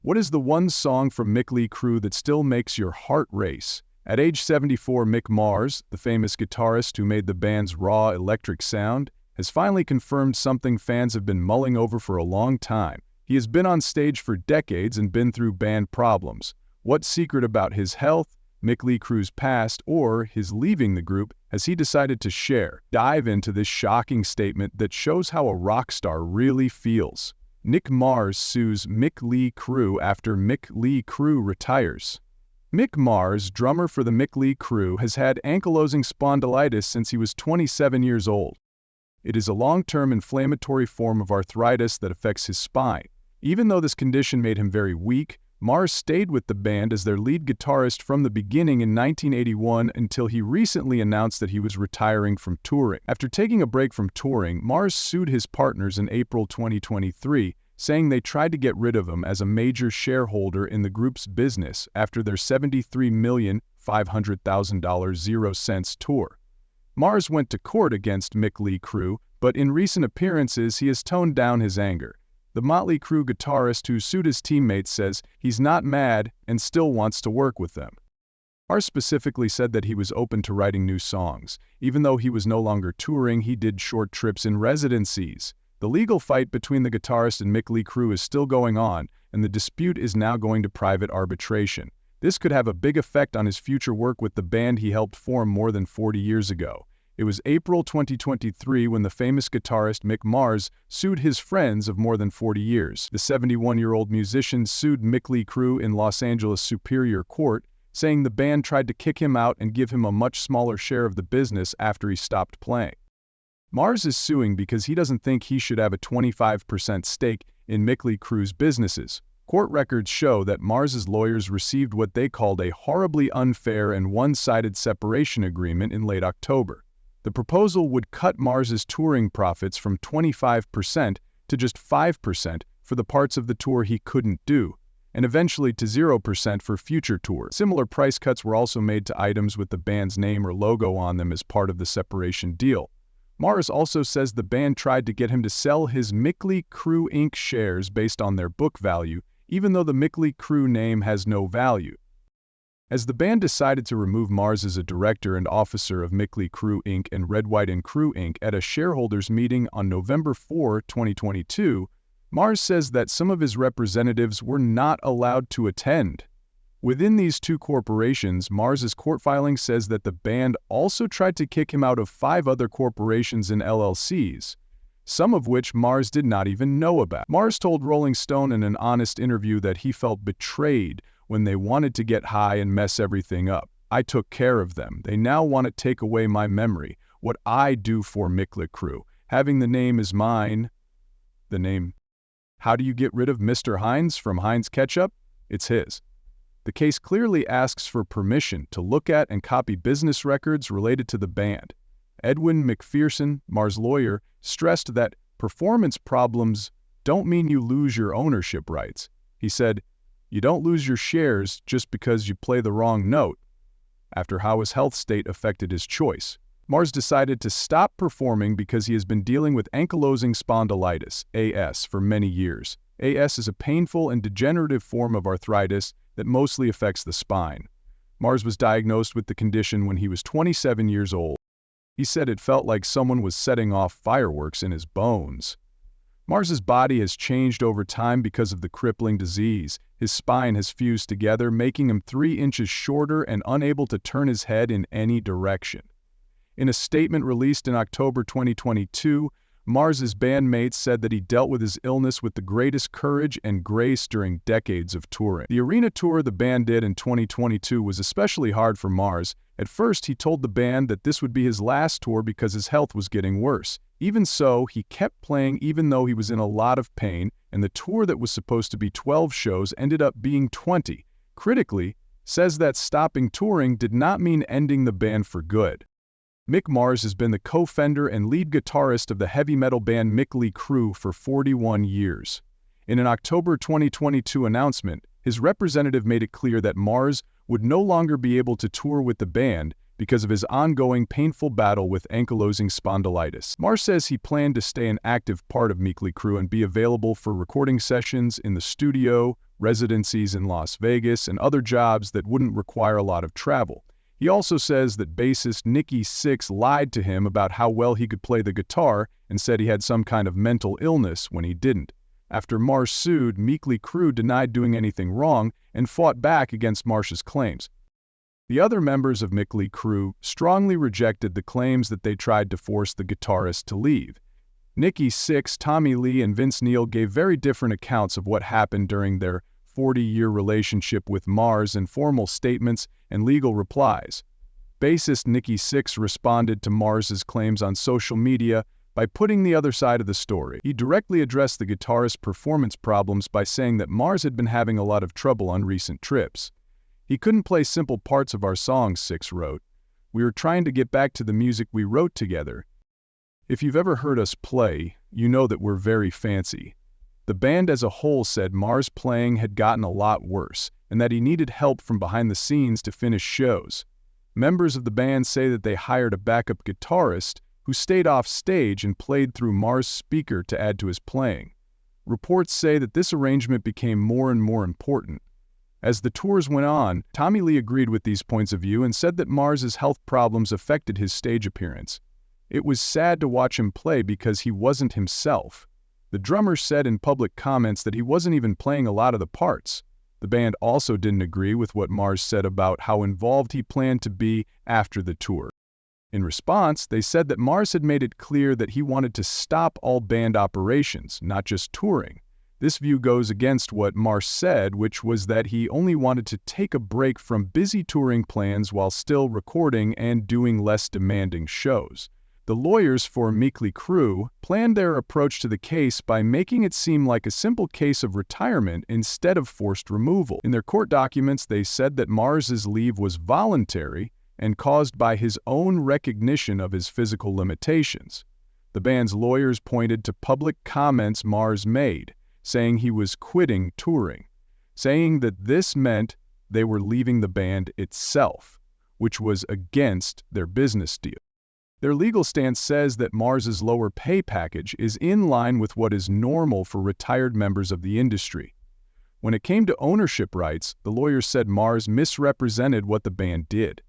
What is the one song from Mötley Crüe that still makes your heart race? At age 74, Mick Mars, the famous guitarist who made the band's raw electric sound, has finally confirmed something fans have been mulling over for a long time. He has been on stage for decades and been through band problems. What secret about his health, Mötley Crüe's past, or his leaving the group has he decided to share? Dive into this shocking statement that shows how a rock star really feels. Mick Mars sues Mötley Crüe after Mötley Crüe retires. Mick Mars, drummer for the Mötley Crüe, has had ankylosing spondylitis since he was 27 years old. It is a long-term inflammatory form of arthritis that affects his spine. Even though this condition made him very weak, Mars stayed with the band as their lead guitarist from the beginning in 1981 until he recently announced that he was retiring from touring. After taking a break from touring, Mars sued his partners in April 2023, saying they tried to get rid of him as a major shareholder in the group's business after their $73,500,000 Zero Sense tour. Mars went to court against Mötley Crüe, but in recent appearances he has toned down his anger. The Mötley Crüe guitarist who sued his teammates says he's not mad and still wants to work with them. Mars specifically said that he was open to writing new songs. Even though he was no longer touring, he did short trips in residencies. The legal fight between the guitarist and Mötley Crüe is still going on, and the dispute is now going to private arbitration. This could have a big effect on his future work with the band he helped form more than 40 years ago. It was April 2023 when the famous guitarist Mick Mars sued his friends of more than 40 years. The 71-year-old musician sued Mötley Crüe in Los Angeles Superior Court, saying the band tried to kick him out and give him a much smaller share of the business after he stopped playing. Mars is suing because he doesn't think he should have a 25% stake in Mötley Crüe's businesses. Court records show that Mars's lawyers received what they called a horribly unfair and one-sided separation agreement in late October. The proposal would cut Mars's touring profits from 25% to just 5% for the parts of the tour he couldn't do, and eventually to 0% for future tours. Similar price cuts were also made to items with the band's name or logo on them as part of the separation deal. Mars also says the band tried to get him to sell his Mötley Crüe Inc. shares based on their book value, even though the Mötley Crüe name has no value. As the band decided to remove Mars as a director and officer of Mötley Crüe Inc. and Red, White & Crüe Inc. at a shareholders meeting on November 4, 2022, Mars says that some of his representatives were not allowed to attend. Within these two corporations, Mars's court filing says that the band also tried to kick him out of 5 other corporations and LLCs, some of which Mars did not even know about. Mars told Rolling Stone in an honest interview that he felt betrayed when they wanted to get high and mess everything up. I took care of them. They now want to take away my memory, what I do for Mötley Crüe. Having the name is mine. The name. How do you get rid of Mr. Heinz from Heinz Ketchup? It's his. The case clearly asks for permission to look at and copy business records related to the band. Edwin McPherson, Mars' lawyer, stressed that performance problems don't mean you lose your ownership rights. He said, "You don't lose your shares just because you play the wrong note," after how his health state affected his choice. Mars decided to stop performing because he has been dealing with ankylosing spondylitis, AS, for many years. AS is a painful and degenerative form of arthritis that mostly affects the spine. Mars was diagnosed with the condition when he was 27 years old. He said it felt like someone was setting off fireworks in his bones. Mars's body has changed over time because of the crippling disease. His spine has fused together, making him 3 inches shorter and unable to turn his head in any direction. In a statement released in October 2022, Mars's bandmates said that he dealt with his illness with the greatest courage and grace during decades of touring. The arena tour the band did in 2022 was especially hard for Mars. At first, he told the band that this would be his last tour because his health was getting worse. Even so, he kept playing even though he was in a lot of pain, and the tour that was supposed to be 12 shows ended up being 20. Critically, says that stopping touring did not mean ending the band for good. Mick Mars has been the co-founder and lead guitarist of the heavy metal band Mötley Crüe for 41 years. In an October 2022 announcement, his representative made it clear that Mars would no longer be able to tour with the band because of his ongoing painful battle with ankylosing spondylitis. Mars says he planned to stay an active part of Mötley Crüe and be available for recording sessions in the studio, residencies in Las Vegas, and other jobs that wouldn't require a lot of travel. He also says that bassist Nikki Sixx lied to him about how well he could play the guitar and said he had some kind of mental illness when he didn't. After Mars sued, Mötley Crüe denied doing anything wrong and fought back against Mars's claims. The other members of Mötley Crüe strongly rejected the claims that they tried to force the guitarist to leave. Nikki Sixx, Tommy Lee, and Vince Neil gave very different accounts of what happened during their 40-year relationship with Mars in formal statements and legal replies. Bassist Nikki Sixx responded to Mars's claims on social media by putting the other side of the story. He directly addressed the guitarist's performance problems by saying that Mars had been having a lot of trouble on recent trips. He couldn't play simple parts of our songs, Sixx wrote. We were trying to get back to the music we wrote together. If you've ever heard us play, you know that we're very fancy. The band as a whole said Mars' playing had gotten a lot worse and that he needed help from behind the scenes to finish shows. Members of the band say that they hired a backup guitarist who stayed off stage and played through Mars' speaker to add to his playing. Reports say that this arrangement became more and more important. As the tours went on, Tommy Lee agreed with these points of view and said that Mars's health problems affected his stage appearance. It was sad to watch him play because he wasn't himself. The drummer said in public comments that he wasn't even playing a lot of the parts. The band also didn't agree with what Mars said about how involved he planned to be after the tour. In response, they said that Mars had made it clear that he wanted to stop all band operations, not just touring. This view goes against what Mars said, which was that he only wanted to take a break from busy touring plans while still recording and doing less demanding shows. The lawyers for Mötley Crüe planned their approach to the case by making it seem like a simple case of retirement instead of forced removal. In their court documents, they said that Mars's leave was voluntary and caused by his own recognition of his physical limitations. The band's lawyers pointed to public comments Mars made, saying he was quitting touring, saying that this meant they were leaving the band itself, which was against their business deal. Their legal stance says that Mars's lower pay package is in line with what is normal for retired members of the industry. When it came to ownership rights, the lawyers said Mars misrepresented what the band did.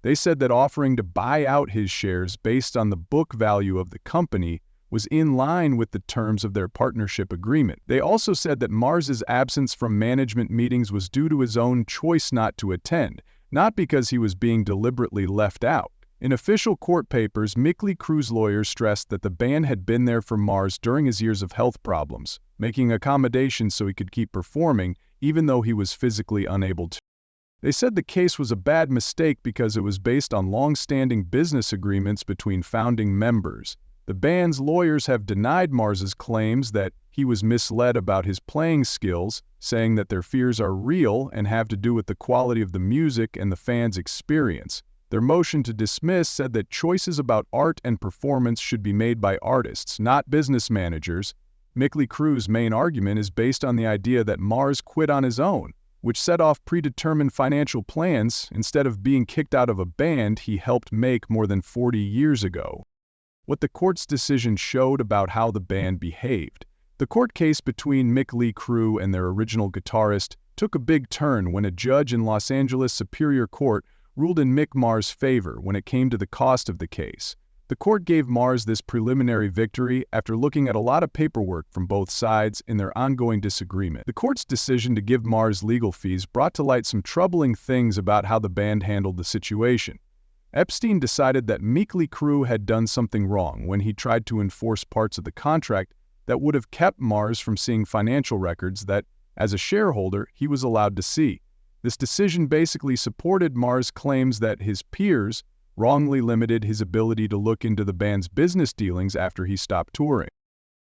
They said that offering to buy out his shares based on the book value of the company was in line with the terms of their partnership agreement. They also said that Mars's absence from management meetings was due to his own choice not to attend, not because he was being deliberately left out. In official court papers, Mötley Crüe's lawyers stressed that the band had been there for Mars during his years of health problems, making accommodations so he could keep performing even though he was physically unable to. They said the case was a bad mistake because it was based on long-standing business agreements between founding members. The band's lawyers have denied Mars's claims that he was misled about his playing skills, saying that their fears are real and have to do with the quality of the music and the fans' experience. Their motion to dismiss said that choices about art and performance should be made by artists, not business managers. Mötley Crüe's main argument is based on the idea that Mars quit on his own, which set off predetermined financial plans instead of being kicked out of a band he helped make more than 40 years ago. What the court's decision showed about how the band behaved. The court case between Mötley Crüe and their original guitarist took a big turn when a judge in Los Angeles Superior Court ruled in Mick Mars' favor when it came to the cost of the case. The court gave Mars this preliminary victory after looking at a lot of paperwork from both sides in their ongoing disagreement. The court's decision to give Mars legal fees brought to light some troubling things about how the band handled the situation. Epstein decided that Mötley Crüe had done something wrong when he tried to enforce parts of the contract that would have kept Mars from seeing financial records that, as a shareholder, he was allowed to see. This decision basically supported Mars' claims that his peers wrongly limited his ability to look into the band's business dealings after he stopped touring.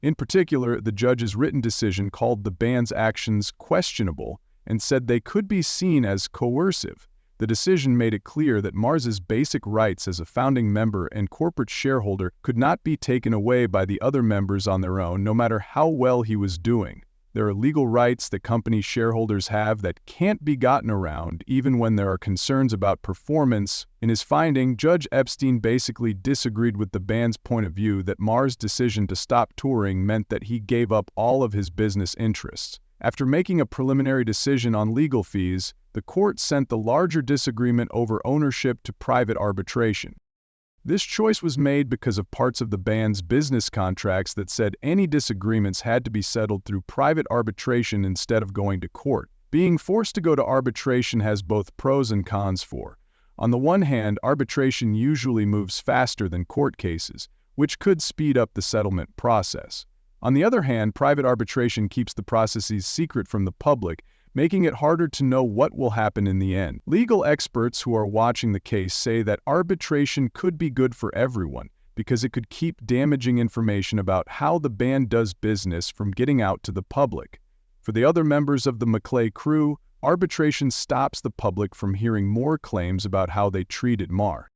In particular, the judge's written decision called the band's actions questionable and said they could be seen as coercive. The decision made it clear that Mars's basic rights as a founding member and corporate shareholder could not be taken away by the other members on their own, no matter how well he was doing. There are legal rights that company shareholders have that can't be gotten around, even when there are concerns about performance. In his finding, Judge Epstein basically disagreed with the band's point of view that Mars' decision to stop touring meant that he gave up all of his business interests. After making a preliminary decision on legal fees, the court sent the larger disagreement over ownership to private arbitration. This choice was made because of parts of the band's business contracts that said any disagreements had to be settled through private arbitration instead of going to court. Being forced to go to arbitration has both pros and cons for. On the one hand, arbitration usually moves faster than court cases, which could speed up the settlement process. On the other hand, private arbitration keeps the processes secret from the public, making it harder to know what will happen in the end. Legal experts who are watching the case say that arbitration could be good for everyone because it could keep damaging information about how the band does business from getting out to the public. For the other members of the Maclay crew, arbitration stops the public from hearing more claims about how they treated Mar.